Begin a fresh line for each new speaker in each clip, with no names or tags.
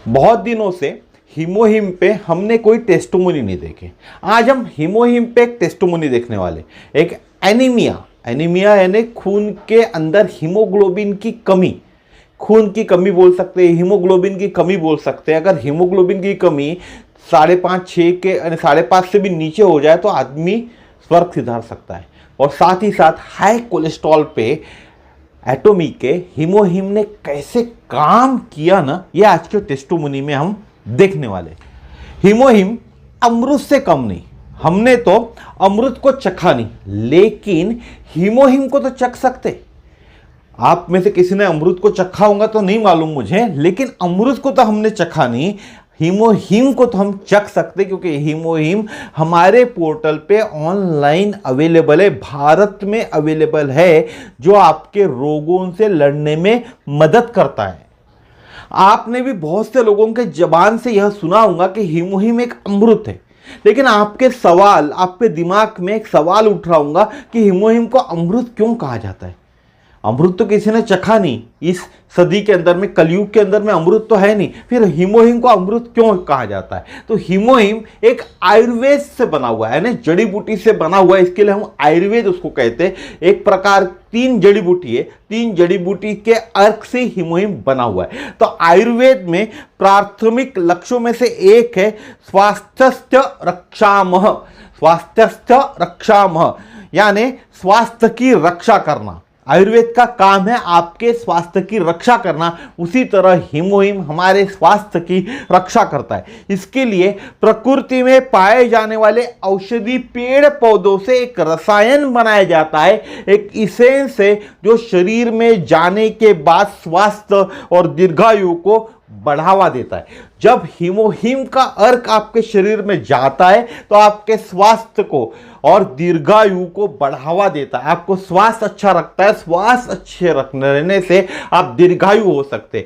बहुत दिनों से हीमोहिम पे हमने कोई टेस्टिमोनी नहीं देखे। आज हम हीमोहिम पे एक टेस्टिमोनी देखने वाले। एक एनीमिया यानी खून के अंदर हीमोग्लोबिन की कमी, खून की कमी बोल सकते हैं, हीमोग्लोबिन की कमी बोल सकते हैं। अगर हीमोग्लोबिन की कमी 5.5 6 के 5.5 से भी नीचे हो जाए तो आदमी स्वर्ग सिधार सकता है। और साथ ही साथ हाई कोलेस्ट्रॉल पे एटोमी के हीमोहिम ने कैसे काम किया ना, ये आज के टेस्टिमोनी में हम देखने वाले। हीमोहिम अमृत से कम नहीं। हमने तो अमृत को चखा नहीं, लेकिन हीमोहिम को तो चख सकते। आप में से किसी ने अमृत को चखा होगा तो नहीं मालूम मुझे, लेकिन अमृत को तो हमने चखा नहीं, हीमोहिम को तो हम चख सकते, क्योंकि हीमोहिम हमारे पोर्टल पे ऑनलाइन अवेलेबल है, भारत में अवेलेबल है, जो आपके रोगों से लड़ने में मदद करता है। आपने भी बहुत से लोगों के जबान से यह सुना होगा कि हीमोहिम एक अमृत है, लेकिन आपके दिमाग में एक सवाल उठ रहा होगा कि हीमोहिम को अमृत क्यों कहा जाता है। अमृत तो किसी ने चखा नहीं इस सदी के अंदर में, कलयुग के अंदर में अमृत तो है नहीं, फिर हीमोहिम को अमृत क्यों कहा जाता है। तो हीमोहिम एक आयुर्वेद से बना हुआ है, जड़ी बूटी से बना हुआ है, इसके लिए हम आयुर्वेद उसको कहते हैं। एक प्रकार 3 जड़ी बूटी है, 3 जड़ी बूटी के अर्क से हीमोहिम बना हुआ है। तो आयुर्वेद में प्राथमिक लक्ष्यों में से एक है स्वास्थ्य रक्षामः, यानी स्वास्थ्य की रक्षा करना। आयुर्वेद का काम है आपके स्वास्थ्य की रक्षा करना, उसी तरह हीमोहिम हमारे स्वास्थ्य की रक्षा करता है। इसके लिए प्रकृति में पाए जाने वाले औषधि पेड़ पौधों से एक रसायन बनाया जाता है, एक इसेंस है, जो शरीर में जाने के बाद स्वास्थ्य और दीर्घायु को बढ़ावा देता है। जब हीमोहिम का अर्क आपके शरीर में जाता है तो आपके स्वास्थ्य को और दीर्घायु को बढ़ावा देता है, आपको स्वास्थ्य अच्छा रखता है। स्वास्थ्य अच्छे रहने से आप दीर्घायु हो सकते।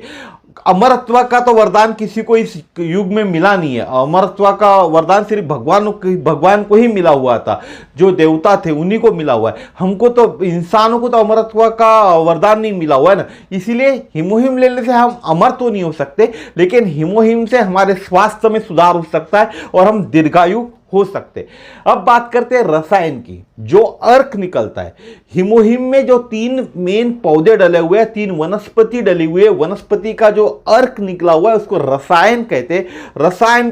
अमरत्व का तो वरदान किसी को इस युग में मिला नहीं है। अमरत्व का वरदान सिर्फ भगवान को ही मिला हुआ था, जो देवता थे उन्हीं को मिला हुआ है। हमको तो, इंसानों को तो अमरत्व का वरदान नहीं मिला हुआ है ना। इसीलिए हीमोहिम लेने से हम अमर तो नहीं हो सकते, लेकिन हीमोहिम से हमारे स्वास्थ्य में सुधार हो सकता है और हम दीर्घायु हो सकते। अब बात करते हैं रसायन की, जो अर्क निकलता है हीमोहिम में। जो 3 मेन पौधे डले हुए हैं, 3 वनस्पति डली हुई है, वनस्पति का जो अर्क निकला हुआ है उसको रसायन कहते हैं। रसायन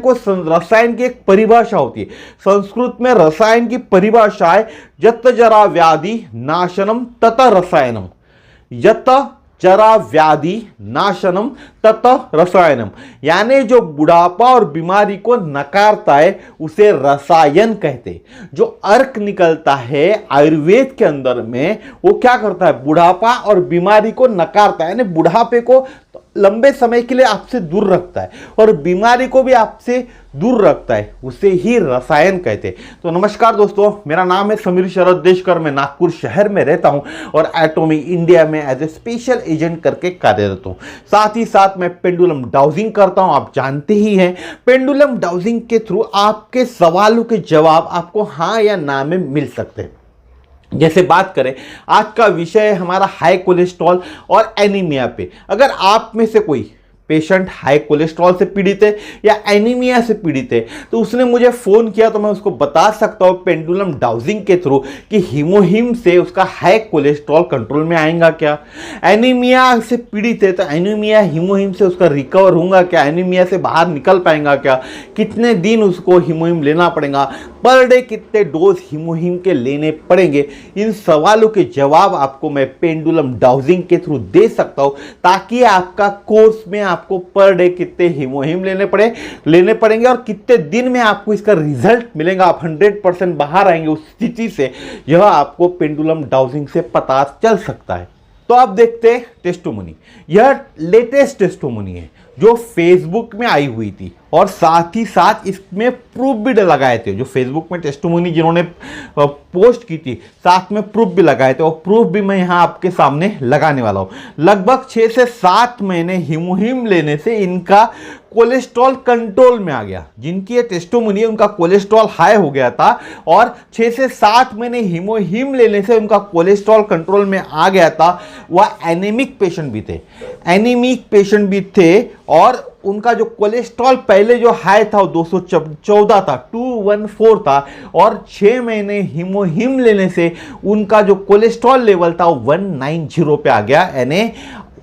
की एक परिभाषा होती है। संस्कृत में रसायन की परिभाषा है यत जरा व्याधि नाशनम तत रसायनम। यत जरा व्याधि नाशनम तत रसायनम, यानी जो बुढ़ापा और बीमारी को नकारता है उसे रसायन कहते। जो अर्क निकलता है आयुर्वेद के अंदर में, वो क्या करता है, बुढ़ापा और बीमारी को नकारता है, यानी बुढ़ापे को लंबे समय के लिए आपसे दूर रखता है और बीमारी को भी आपसे दूर रखता है, उसे ही रसायन कहते हैं। तो नमस्कार दोस्तों, मेरा नाम है समीर शरद देशकर, मैं नागपुर शहर में रहता हूं और एटोमी इंडिया में एज ए स्पेशल एजेंट करके कार्यरत हूं। साथ ही साथ मैं पेंडुलम डाउजिंग करता हूं। आप जानते ही हैं, पेंडुलम डाउजिंग के थ्रू आपके सवालों के जवाब आपको हाँ या ना में मिल सकते हैं। जैसे बात करें, आज का विषय है हमारा हाई कोलेस्ट्रॉल और एनीमिया पे। अगर आप में से कोई पेशेंट हाई कोलेस्ट्रॉल से पीड़ित है या एनीमिया से पीड़ित है, तो उसने मुझे फोन किया तो मैं उसको बता सकता हूं पेंडुलम डाउजिंग के थ्रू कि हीमोहिम से उसका हाई कोलेस्ट्रॉल कंट्रोल में आएगा क्या। एनीमिया से पीड़ित है तो एनीमिया हीमोहिम से उसका रिकवर होगा क्या, एनीमिया से बाहर निकल पाएगा क्या, कितने दिन उसको हीमोहिम लेना पड़ेगा, पर डे कितने डोज हीमोहिम के लेने पड़ेंगे, इन सवालों के जवाब आपको मैं पेंडुलम डाउजिंग के थ्रू दे सकता हूं, ताकि आपका कोर्स में आपको पर डे कितने हीमोहिम लेने पड़ेंगे और कितने दिन में आपको इसका रिजल्ट मिलेगा, आप 100% बाहर आएंगे उस स्थिति से, यह आपको पेंडुलम डाउजिंग से पता चल सकता है। तो आप देखते हैं टेस्टिमोनी। यह लेटेस्ट टेस्टिमोनी है जो फेसबुक में आई हुई थी और साथ ही साथ इसमें प्रूफ भी लगाए थे। जो फेसबुक में टेस्टिमोनी जिन्होंने पोस्ट की थी, साथ में प्रूफ भी लगाए थे और प्रूफ भी मैं यहाँ आपके सामने लगाने वाला हूँ। लगभग 6 से 7 महीने हीमोहिम लेने से इनका कोलेस्ट्रॉल कंट्रोल में आ गया। जिनकी ये टेस्टिमोनी है उनका कोलेस्ट्रॉल हाई हो गया था और 6 से 7 महीने हीमोहिम लेने से उनका कोलेस्ट्रॉल कंट्रोल में आ गया था। वह एनीमिक पेशेंट भी थे और उनका जो कोलेस्ट्रॉल पहले जो हाई था वो 214 था, 214 था, और 6 महीने हीमोहिम लेने से उनका जो कोलेस्ट्रॉल लेवल था वो 190 पे आ गया, यानी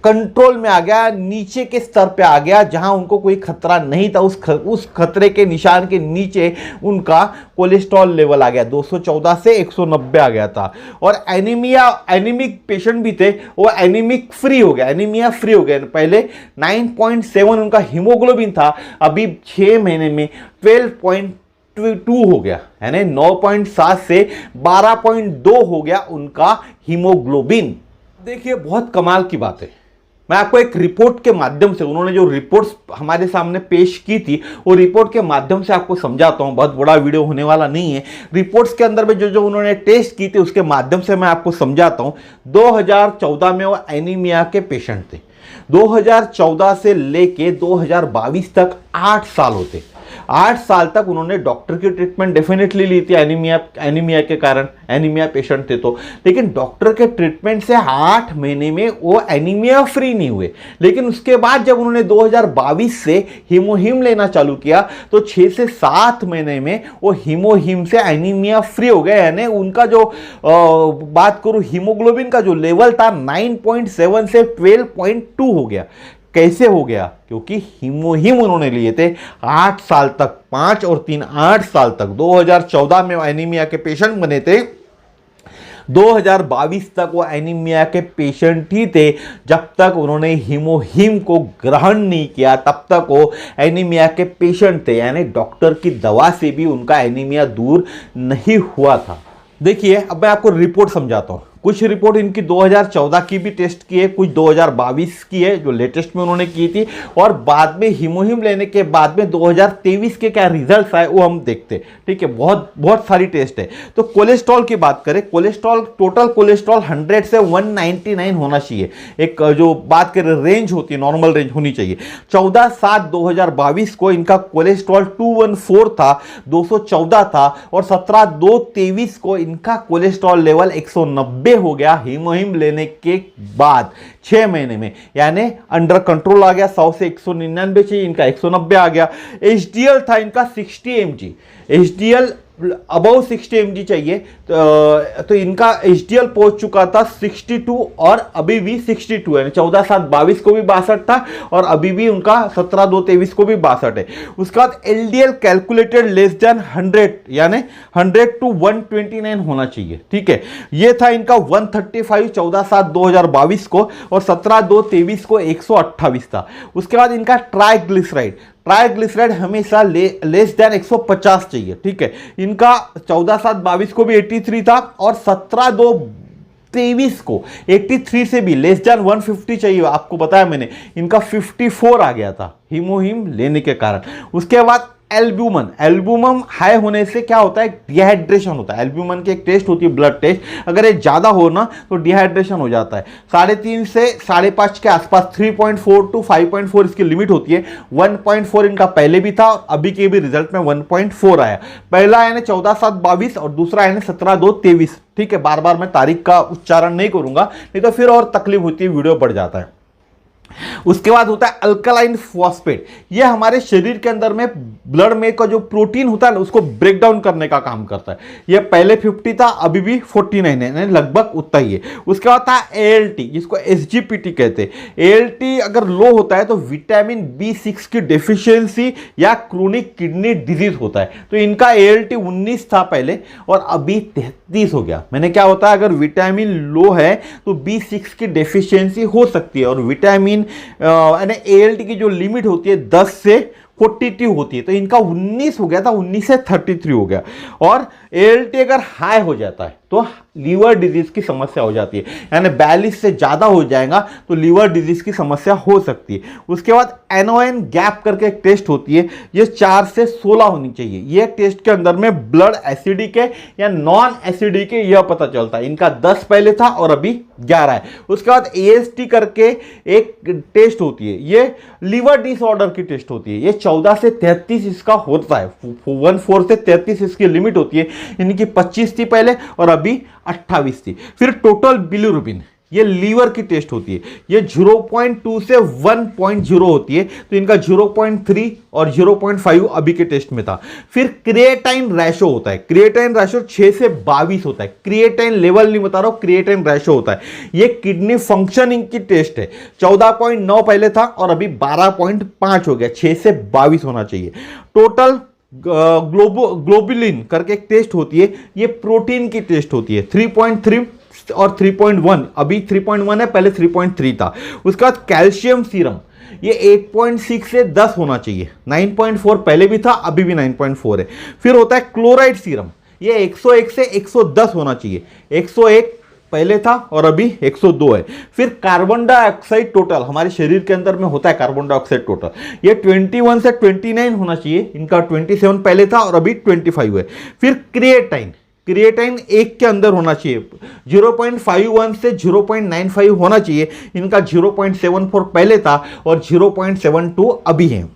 कंट्रोल में आ गया, नीचे के स्तर पे आ गया जहां उनको कोई खतरा नहीं था। उस खतरे के निशान के नीचे उनका कोलेस्ट्रॉल लेवल आ गया, 214 से 190 आ गया था। और एनीमिक पेशेंट भी थे, वो एनीमिक फ्री हो गया, एनीमिया फ्री हो गया। पहले 9.7 उनका हीमोग्लोबिन था, अभी 6 महीने में 12.2 हो गया, यानी 9.7 से 12.2 हो गया उनका हीमोग्लोबिन। देखिए बहुत कमाल की बात है। मैं आपको एक रिपोर्ट के माध्यम से, उन्होंने जो रिपोर्ट्स हमारे सामने पेश की थी, वो रिपोर्ट के माध्यम से आपको समझाता हूं। बहुत बड़ा वीडियो होने वाला नहीं है। रिपोर्ट्स के अंदर में जो उन्होंने टेस्ट की थी उसके माध्यम से मैं आपको समझाता हूं। 2014 में वो एनीमिया के पेशेंट थे। 2014 से लेके 2022 तक 8 साल होते, 8 साल तक उन्होंने डॉक्टर की ट्रीटमेंट डेफिनेटली ली थी, एनीमिया के कारण, एनीमिया पेशेंट थे तो। लेकिन डॉक्टर के ट्रीटमेंट से 8 महीने में वो एनीमिया फ्री नहीं हुए। लेकिन उसके बाद जब उन्होंने 2022 से हीमोहिम लेना चालू किया तो 6 से 7 महीने में वो हीमोहिम से एनीमिया फ्री हो गए। यानी उनका जो बात करूं हीमोग्लोबिन का जो लेवल था 9.7 से 12.2 हो गया। कैसे हो गया? क्योंकि हीमोहिम उन्होंने लिए थे 8 साल तक, 5 और 3 8 साल तक। 2014 में एनीमिया के पेशेंट बने थे, 2022 तक वो एनीमिया के पेशेंट ही थे। जब तक उन्होंने हीमोहिम को ग्रहण नहीं किया तब तक वो एनीमिया के पेशेंट थे, यानी डॉक्टर की दवा से भी उनका एनीमिया दूर नहीं हुआ था। देखिए अब मैं आपको रिपोर्ट समझाता हूं। कुछ रिपोर्ट इनकी 2014 की भी टेस्ट की है, कुछ 2022 की है जो लेटेस्ट में उन्होंने की थी, और बाद में हीमोहिम लेने के बाद में 2023 के क्या रिजल्ट्स आए वो हम देखते। ठीक है, बहुत सारी टेस्ट है। तो कोलेस्ट्रॉल की बात करें, कोलेस्ट्रॉल टोटल कोलेस्ट्रॉल 100 से 199 होना चाहिए। एक जो बात करें रेंज होती है, नॉर्मल रेंज होनी चाहिए। 14/7/2022 को इनका कोलेस्ट्रॉल 214 था, 214 था, और 17/2/23 को इनका कोलेस्ट्रॉल लेवल 190 हो गया हीमोहिम लेने के बाद 6 महीने में, यानी अंडर कंट्रोल आ गया। 100 से 199 चाहिए, इनका 190 आ गया। एचडीएल था इनका 60 mg, एचडीएल अबव 60 mg चाहिए, तो इनका एचडीएल पहुंच चुका था 62 और अभी भी 62 है। 14/7/22 को भी 62 था और अभी भी उनका 17/2/23 को भी 62 है। उसके बाद एलडीएल कैलकुलेटेड लेस देन 100, यानी 100 to 129 होना चाहिए। ठीक है, ये था इनका 135 14/7/2022 को, और 17/2/23 को 128 था। उसके बाद इनका ट्राइग्लिसराइड हमेशा लेस देन 150 चाहिए। ठीक है, इनका 14/7/22 को भी 83 था, और 17/2/23 को 83 से भी लेस देन 150 चाहिए। आपको बताया मैंने, इनका 54 आ गया था हीमोहिम लेने के कारण। उसके बाद एल्ब्यूमिन हाई होने से क्या होता है? डिहाइड्रेशन होता है। एल्ब्यूमिन की एक टेस्ट होती है, ब्लड टेस्ट, अगर ये ज्यादा हो ना तो डिहाइड्रेशन हो जाता है। 3.5 से 5.5 के आसपास, 3.4 to 5.4 इसकी लिमिट होती है। 1.4 इनका पहले भी था, अभी के भी रिजल्ट में 1.4 आया। पहला यानी 14/7/22 और दूसरा यानी 17/2/23। ठीक है, बार बार मैं तारीख का उच्चारण नहीं करूंगा, नहीं तो फिर और तकलीफ होती है, वीडियो बढ़ जाता है। उसके बाद होता है अल्कलाइन फॉस्फेट। ये हमारे शरीर के अंदर में ब्लड में का जो प्रोटीन होता है ना, उसको ब्रेक डाउन करने का काम करता है। ये पहले 50 था, अभी भी 49 है, लगभग उतना ही है। उसके बाद था एएलटी, जिसको एसजीपीटी कहते हैं। एएलटी अगर लो होता है तो विटामिन B6 की डेफिशिएंसी या क्रोनिक किडनी डिजीज होता है। तो इनका एएलटी 19 था पहले, और अभी 33 हो गया। मैंने क्या होता है, अगर विटामिन लो है तो B6 की डेफिशिएंसी हो सकती है, और विटामिन एएलटी की जो लिमिट होती है 10 से 42 होती है। तो इनका 19 हो गया था, 19 से 33 हो गया। और एएलटी अगर हाई हो जाता है तो लीवर डिजीज की समस्या हो जाती है, यानी 42 से ज्यादा हो जाएगा तो लीवर डिजीज की समस्या हो सकती है। उसके बाद एनओएन गैप करके एक टेस्ट होती है, ये 4 से 16 होनी चाहिए। ये टेस्ट के अंदर में ब्लड एसिडिक है या नॉन एसिडिक है यह पता चलता है। इनका 10 पहले था और अभी 11 है। उसके बाद एएसटी करके एक टेस्ट होती है, ये लीवर डिसऑर्डर की टेस्ट होती है। ये 14 से 33 इसका होता है, 14 से 33 इसकी लिमिट होती है। इनकी 25 थी पहले और अभी 28 थी। फिर टोटल बिलिरुबिन, ये लीवर की टेस्ट होती है, ये 0.2 से 1.0 होती है, तो इनका 0.3 और 0.5 अभी के टेस्ट में था। फिर क्रिएटाइन रेशो होता है, क्रिएटाइन रेशो 6 से 22 होता है, क्रिएटाइन लेवल नहीं बता रहा हूं, क्रिएटाइन रेशो होता है। ये किडनी फंक्शनिंग की टेस्ट है, 14.9 पहले था और अभी 12.5 हो गया, 6 से 22 होना चाहिए। टोटल ग्लोबुलिन करके एक टेस्ट होती है, ये प्रोटीन की टेस्ट होती है, 3.3 और 3.1, अभी 3.1 है, पहले 3.3 था। उसके बाद कैल्शियम सीरम, ये 8.6 से 10 होना चाहिए, 9.4 पहले भी था, अभी भी 9.4 है। फिर होता है क्लोराइड सीरम, ये 101 से 110 होना चाहिए, 101 पहले था और अभी 102 है। फिर कार्बन डाइऑक्साइड टोटल हमारे शरीर के अंदर में होता है, कार्बन डाइऑक्साइड टोटल ये 21 से 29 होना चाहिए, इनका 27 पहले था और अभी 25 है। फिर क्रिएटाइन, क्रिएटाइन 1 के अंदर होना चाहिए, 0.51 से 0.95 होना चाहिए, इनका 0.74 पहले था और 0.72 अभी है।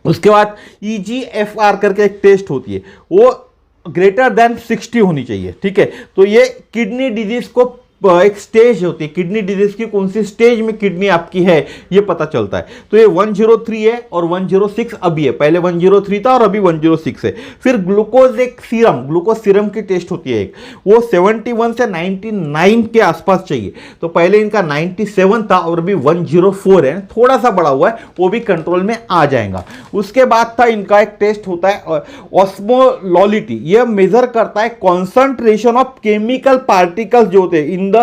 उसके बाद EGFR करके एक टेस्ट होती है, वो ग्रेटर देन 60 होनी चाहिए, ठीक है। तो ये किडनी डिजीज को एक स्टेज होती है, किडनी डिजीज की कौन सी स्टेज में किडनी आपकी है ये पता चलता है। तो ये 103 है और 106 अभी है, पहले 103 था और अभी 106 है। फिर ग्लूकोज एक सीरम, ग्लूकोज सीरम की टेस्ट होती है एक, वो 71 से 99 के आसपास चाहिए, तो पहले इनका 97 था और अभी 104 है, थोड़ा सा बढ़ा हुआ है, वो भी कंट्रोल में आ जाएगा। उसके बाद था इनका एक टेस्ट होता है ऑस्मोलॉलिटी, ये मेजर करता है कॉन्सेंट्रेशन ऑफ केमिकल पार्टिकल्स जो होते हैं in the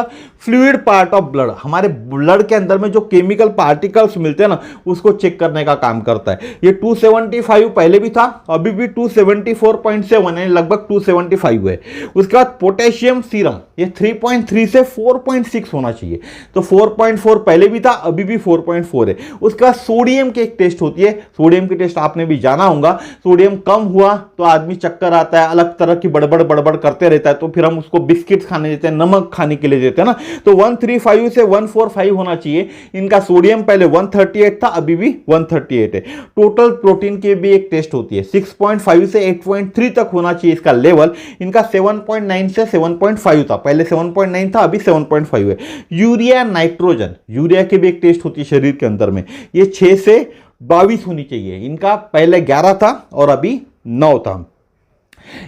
fluid part of blood, हमारे ब्लड के अंदर में जो केमिकल पार्टिकल्स मिलते हैं ना, उसको चेक करने का काम करता है। ये 275 पहले भी था, अभी भी 274.7 है, लगभग 275 है। उसके बाद पोटेशियम सीरम, ये 3.3 से 4.6 होना चाहिए, तो 4.4 पहले भी था, अभी भी 4.4 है। उसके बाद सोडियम की एक टेस्ट होती है, सोडियम की टेस्ट आपने भी जाना होगा, सोडियम कम हुआ तो आदमी चक्कर आता है, अलग तरह की बड़बड़ करते रहता है, तो फिर हम उसको बिस्किट खाने देते हैं, नमक खाने के लिए देते हैं ना, तो 135 से 145 होना चाहिए। इनका सोडियम पहले 138 था, अभी भी 138 है। टोटल प्रोटीन की भी एक टेस्ट होती है, 6.5 से 8.3 तक होना चाहिए इसका लेवल, इनका 7.9 से 7.5 था, पहले 7.9 था, अभी 7.5 है। यूरिया नाइट्रोजन, यूरिया की भी एक टेस्ट होती है शरीर के अंदर में, ये 6 से 22 होनी चाहिए, इनका पहले 11 था और अभी 9 था।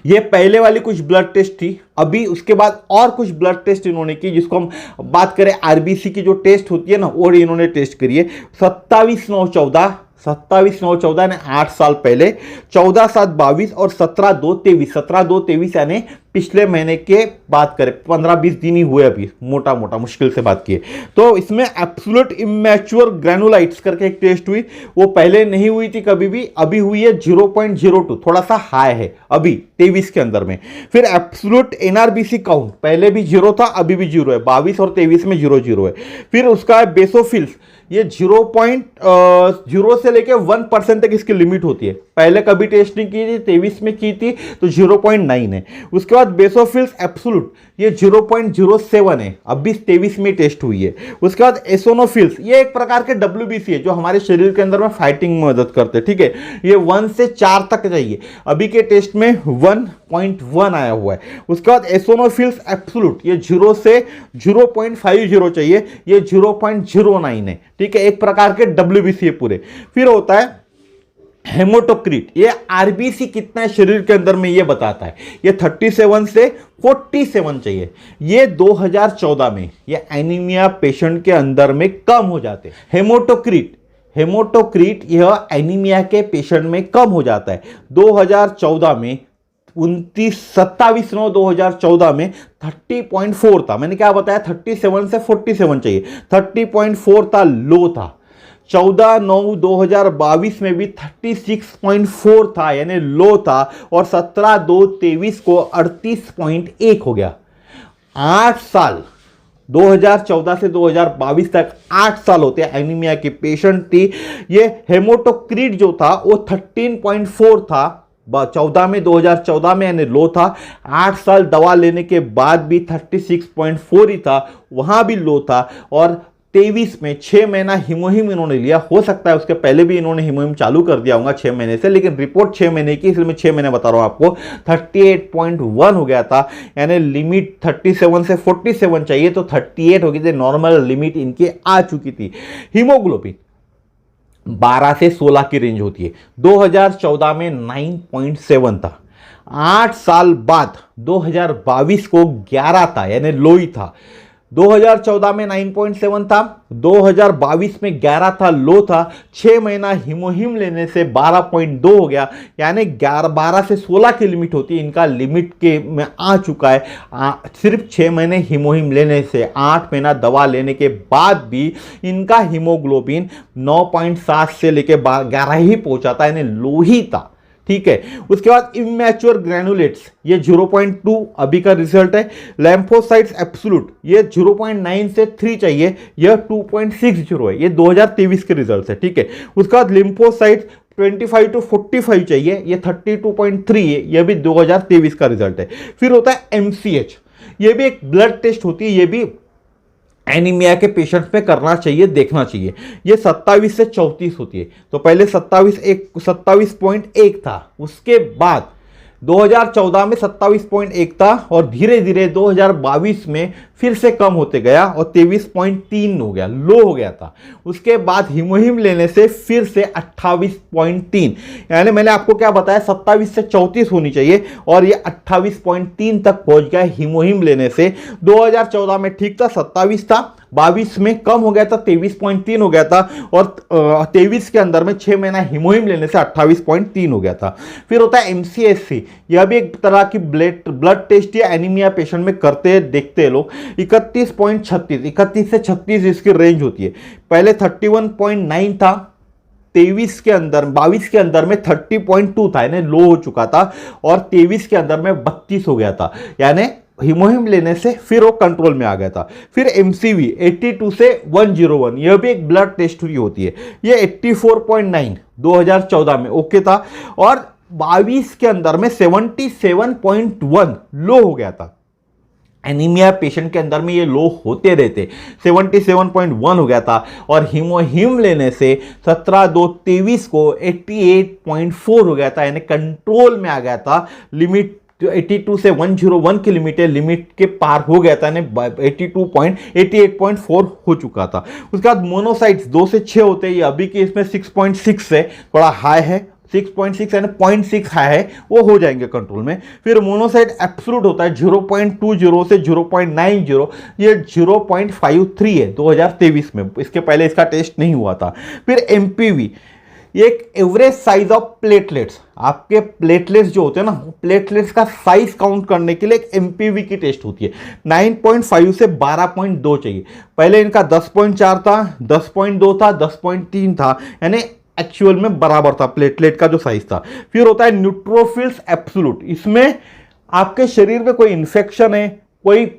ये पहले वाली कुछ ब्लड टेस्ट थी, अभी उसके बाद और कुछ ब्लड टेस्ट इन्होंने की, जिसको हम बात करें आरबीसी की जो टेस्ट होती है ना, और इन्होंने टेस्ट करी है 27/9/14 ने 8 साल पहले, 14/7/22 और 17/2/23 यानी पिछले महीने के बात करें 15-20 दिन ही हुए अभी, मोटा मोटा मुश्किल से बात की है। तो इसमें एब्सोल्यूट इमैच्योर ग्रैनुलाइट्स करके एक टेस्ट हुई, वो पहले नहीं हुई थी कभी भी, अभी हुई है 0.02, थोड़ा सा हाई है अभी 23 के अंदर में। फिर एब्सोल्यूट एनआरबीसी काउंट, पहले भी 0 था, अभी भी 0 है, 22 और 23 में 0 है। फिर उसका बेसोफिल्स, ये 0.0 से लेके 1% तक इसकी लिमिट होती है, पहले कभी टेस्ट नहीं की थी, 23 में की थी तो 0.9 है। उसके बाद बेसोफिल्स एब्सोल्यूट, ये 0.07 है, अभी 23 में टेस्ट हुई है। उसके बाद एसोनोफिल्स, ये एक प्रकार के WBC है जो हमारे शरीर के अंदर में फाइटिंग में मदद करते हैं, ठीक है, ये 1 से 4 तक चाहिए, अभी के टेस्ट में 1.1 आया हुआ है। उसके बाद एसोनोफिल्स एब्सोल्यूट, ये 0 से 0.50 चाहिए, ये 0.09 है, ठीक है, एक प्रकार के WBC है पूरे। फिर होता है हेमोटोक्रिट, ये आरबीसी कितना है शरीर के अंदर में ये बताता है, ये 37 से 47 चाहिए, ये 2014 में ये एनीमिया पेशेंट के अंदर में कम हो जाते हैं। हेमोटोक्रिट यह एनीमिया के पेशेंट में कम हो जाता है। 2014 में 27/9/2014 में 30.4 था, मैंने क्या बताया 37 से 47 चाहिए, 30.4 था, लो था। 14/9/2022 में भी 36.4 था, यानी लो था, और 17/2/23 को 38.1 हो गया। 8 साल, 2014 से 2022 तक 8 साल होते हैं एनीमिया की पेशेंट थी। ये हेमोटोक्रिट जो था वो 13.4 था 2014 में यानी लो था। 8 साल दवा लेने के बाद भी 36.4 ही था, वहां भी लो था। और 23 में 6 महीना हीमोहिम इन्होंने लिया। हो सकता है उसके पहले भी इन्होंने हीमोहिम चालू कर दिया होगा 6 महीने से, लेकिन रिपोर्ट 6 महीने की, इसलिए मैं 6 महीने बता रहा हूं आपको। 38.1 हो गया था, यानी लिमिट 37 से 47 चाहिए तो 38 हो गई थी, नॉर्मल लिमिट इनकी आ चुकी थी। हीमोग्लोबिन 12 से 16 की रेंज होती है। 2014 में 9.7 था। 8 साल बाद 2022 को 11 था, यानी लो ही था। 2014 में 9.7 था, 2022 में 11 था, लो था। 6 महीना हीमोहिम लेने से 12.2 हो गया, यानी 12 से 16 की लिमिट होती है, इनका लिमिट के में आ चुका है। सिर्फ 6 महीने हीमोहिम लेने से, 8 महीना दवा लेने के बाद भी इनका हीमोग्लोबिन 9.7 से लेके 11 ही पहुंचा था, यानी लो ही था। ठीक है, उसके बाद इमैच्योर ग्रैनुलेट्स ये 0.2 अभी का रिजल्ट है। लैम्फोसाइट्स एब्सोल्यूट ये 0.9 से 3 चाहिए, यह 2.60 है, ये 2023 के रिजल्ट है। ठीक है, उसके बाद लिम्फोसाइट्स 25 to 45 चाहिए, ये 32.3 है, यह भी 2023 का रिजल्ट है। फिर होता है MCH, ये भी एक ब्लड टेस्ट होती है, ये भी एनीमिया के पेशेंट्स में करना चाहिए, देखना चाहिए। ये 27 से 34 होती है, तो पहले 27.1 था, उसके बाद 2014 में 27.1 था और धीरे धीरे 2022 में फिर से कम होते गया और 23.3 हो गया, लो हो गया था। उसके बाद हीमोहिम लेने से फिर से 28.3, यानी मैंने आपको क्या बताया 27 से 34 होनी चाहिए और ये 28.3 तक पहुंच गया हीमोहिम लेने से। 2014 में ठीक था, 27 था, 22 में कम हो गया था, 23.3 हो गया था और 23 के अंदर में 6 महीना हीमोहिम लेने से 28.3 हो गया था। फिर होता है MCSC, यह भी एक तरह की ब्लड टेस्ट या एनीमिया पेशेंट में करते देखते हैं लोग। 31 से 36 इसकी रेंज होती है। पहले 31.9 था, 22 के अंदर में 30.2 था, यानी लो हो चुका था और 23 के अंदर में 32 हो गया था, यानी हीमोहिम लेने से फिर वो कंट्रोल में आ गया था। फिर MCV 82 से 101, यह भी एक ब्लड टेस्ट ही होती है, ये 84.9 2014 में ओके था और 22 के अंदर में 77.1 लो हो गया था। एनीमिया पेशेंट के अंदर में ये लो होते रहते, 77.1 हो गया था और हीमोहिम लेने से 17/2/23 को 88.4 हो गया था, यानी कंट्रोल में आ गया था। लिमिट 82 से 101 की लिमिट है, लिमिट के पार हो गया था, यानी 88.4 हो चुका था। उसके बाद मोनोसाइट्स 2 से 6 होते हैं, ये अभी के इसमें 6.6 है, थोड़ा हाई है, 6.6 यानी 0.6 हाई है, वो हो जाएंगे कंट्रोल में। फिर मोनोसाइट एब्सोल्यूट होता है 0.20 से 0.90, ये 0.53 है 2023 में, इसके पहले इसका टेस्ट नहीं हुआ था। फिर MPV, ये एक एवरेज साइज ऑफ प्लेटलेट्स, आपके प्लेटलेट्स जो होते हैं ना, प्लेटलेट्स का साइज काउंट करने के लिए एक MPV की टेस्ट होती है। 9.5 से 12.2 चाहिए, पहले इनका 10.4 था, 10.2 था, 10.3 था, यानी एक्चुअल में बराबर था प्लेटलेट का जो साइज था। फिर होता है न्यूट्रोफिल्स एब्सोल्यूट, इसमें आपके शरीर में कोई इन्फेक्शन है, कोई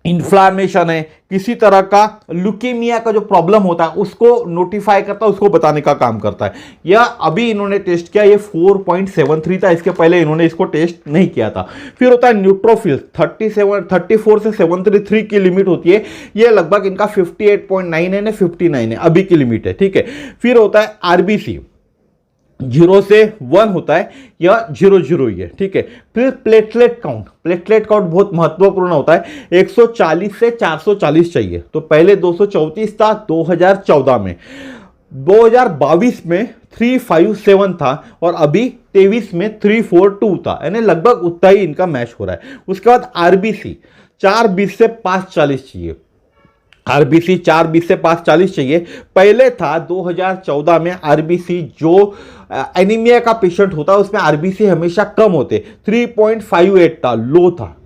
इन्फ्लामेशन है, किसी तरह का ल्यूकेमिया का जो प्रॉब्लम होता है उसको नोटिफाई करता है, उसको बताने का काम करता है। यह अभी इन्होंने टेस्ट किया, ये 4.73 था, इसके पहले इन्होंने इसको टेस्ट नहीं किया था। फिर होता है न्यूट्रोफिल्स 34 से 733 की लिमिट होती है, ये लगभग इनका 58.9 है, 59 है अभी की लिमिट है। ठीक है, फिर होता है RBC 0 से 1 होता है, या 0 ही है। ठीक है, फिर प्लेटलेट काउंट बहुत महत्वपूर्ण होता है, 140 से 440 चाहिए, तो पहले 234 था 2014 में, 2022 में 357 था और अभी 23 में 342 था, यानी लगभग उतना ही इनका मैच हो रहा है। उसके बाद RBC 420 से 540 चाहिए, RBC 420 से 540 चाहिए, पहले था 2014 में RBC जो एनीमिया का पेशेंट होता है उसमें RBC हमेशा कम होते, 3.58 था, लो था,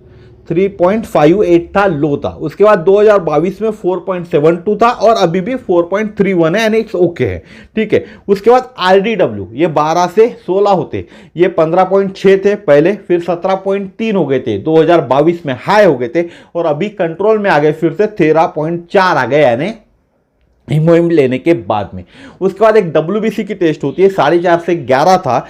3.58 था, लो था। उसके बाद 2022 में 4.72 था और अभी भी 4.31 है, यानी इट्स ओके है। ठीक है, उसके बाद RDW ये 12 से 16 होते, ये 15.6 थे पहले, फिर 17.3 हो गए थे 2022 में, हाई हो गए थे और अभी कंट्रोल में आ गए, फिर से 13.4 आ गए, यानी हीमोहिम लेने के बाद में। उसके बाद एक WBC की टेस्ट होती है, 4.5 से 11 था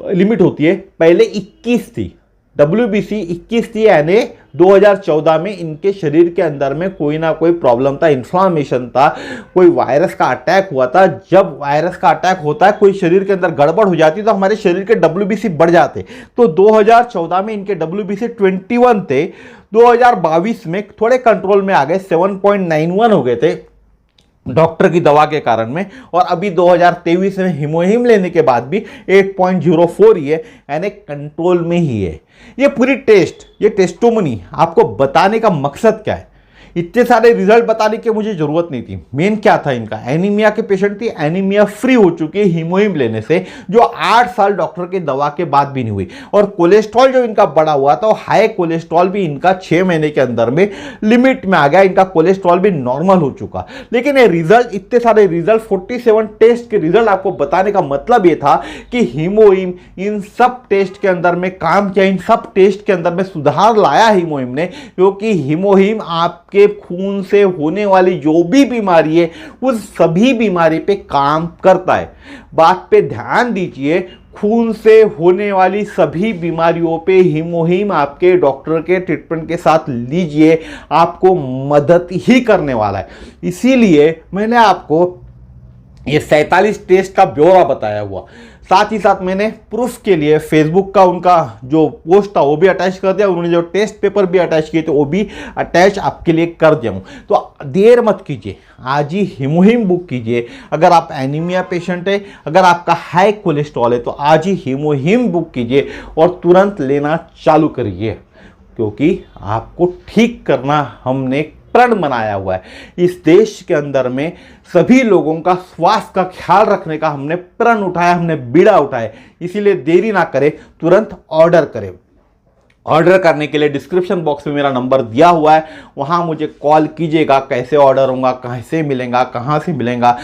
लिमिट होती है, पहले 21 थी, WBC 21 थी, यानी 2014 में इनके शरीर के अंदर में कोई ना कोई प्रॉब्लम था, इन्फ्लामेशन था, कोई वायरस का अटैक हुआ था। जब वायरस का अटैक होता है, कोई शरीर के अंदर गड़बड़ हो जाती है, तो हमारे शरीर के WBC बढ़ जाते। तो 2014 में इनके WBC 21 थे, 2022 में थोड़े कंट्रोल में आ गए, 7.91 हो गए थे डॉक्टर की दवा के कारण में, और अभी 2023 में हिमोहिम लेने के बाद भी 8.04 ही है, यानी कंट्रोल में ही है। ये पूरी टेस्ट, ये टेस्टोमनी आपको बताने का मकसद क्या है? इतने सारे रिजल्ट बताने की मुझे जरूरत नहीं थी। मेन क्या था, इनका एनीमिया के पेशेंट थी, एनीमिया फ्री हो चुकी है हीमोहिम लेने से, जो 8 साल डॉक्टर के दवा के बाद भी नहीं हुई। और कोलेस्ट्रॉल जो इनका बढ़ा हुआ था, वो हाई कोलेस्ट्रॉल भी इनका 6 महीने के अंदर में लिमिट में आ गया, इनका कोलेस्ट्रॉल भी नॉर्मल हो चुका। लेकिन ये रिजल्ट, इतने सारे रिजल्ट, 47 टेस्ट के रिजल्ट आपको बताने का मतलब ये था कि हीमोहिम इन सब टेस्ट के अंदर में काम किया, इन सब टेस्ट के अंदर में सुधार लाया हीमोहिम ने, क्योंकि हीमोहिम आपके खून से होने वाली जो भी बीमारी है, उस सभी बीमारी पे काम करता है। बात पे ध्यान दीजिए, खून से होने वाली सभी बीमारियों पे हीमोहिम आपके डॉक्टर के ट्रीटमेंट के साथ लीजिए, आपको मदद ही करने वाला है। इसीलिए मैंने आपको ये 47 टेस्ट का ब्यौरा बताया हुआ। साथ ही साथ मैंने प्रूफ के लिए फेसबुक का उनका जो पोस्ट था वो भी अटैच कर दिया, उन्होंने जो टेस्ट पेपर भी अटैच किए थे वो भी अटैच आपके लिए कर दिया हूँ। तो देर मत कीजिए, आज ही हीमोहिम बुक कीजिए। अगर आप एनीमिया पेशेंट है, अगर आपका हाई कोलेस्ट्रॉल है, तो आज ही हीमोहिम बुक कीजिए और तुरंत लेना चालू करिए, क्योंकि आपको ठीक करना हमने प्रण बनाया हुआ है। इस देश के अंदर में सभी लोगों का स्वास्थ्य का ख्याल रखने का हमने प्रण उठाया, हमने बीड़ा उठाया। इसीलिए देरी ना करें, तुरंत ऑर्डर करें। ऑर्डर करने के लिए डिस्क्रिप्शन बॉक्स में मेरा नंबर दिया हुआ है, वहाँ मुझे कॉल कीजिएगा। कैसे ऑर्डर होगा, कैसे मिलेगा, कहाँ से मिलेगा,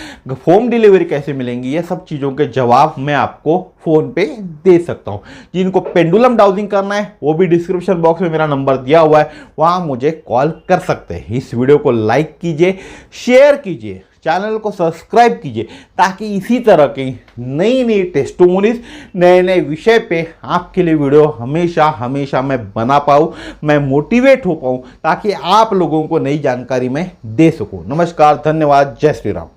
होम डिलीवरी कैसे मिलेंगी, ये सब चीज़ों के जवाब मैं आपको फ़ोन पे दे सकता हूँ। जिनको पेंडुलम डाउजिंग करना है, वो भी डिस्क्रिप्शन बॉक्स में मेरा नंबर दिया हुआ है, वहाँ मुझे कॉल कर सकते हैं। इस वीडियो को लाइक कीजिए, शेयर कीजिए, चैनल को सब्सक्राइब कीजिए, ताकि इसी तरह की नई नई टेस्टोमोनीज, नए नए विषय पे आपके लिए वीडियो हमेशा हमेशा मैं बना पाऊँ, मैं मोटिवेट हो पाऊँ, ताकि आप लोगों को नई जानकारी मैं दे सकूँ। नमस्कार, धन्यवाद, जय श्री राम।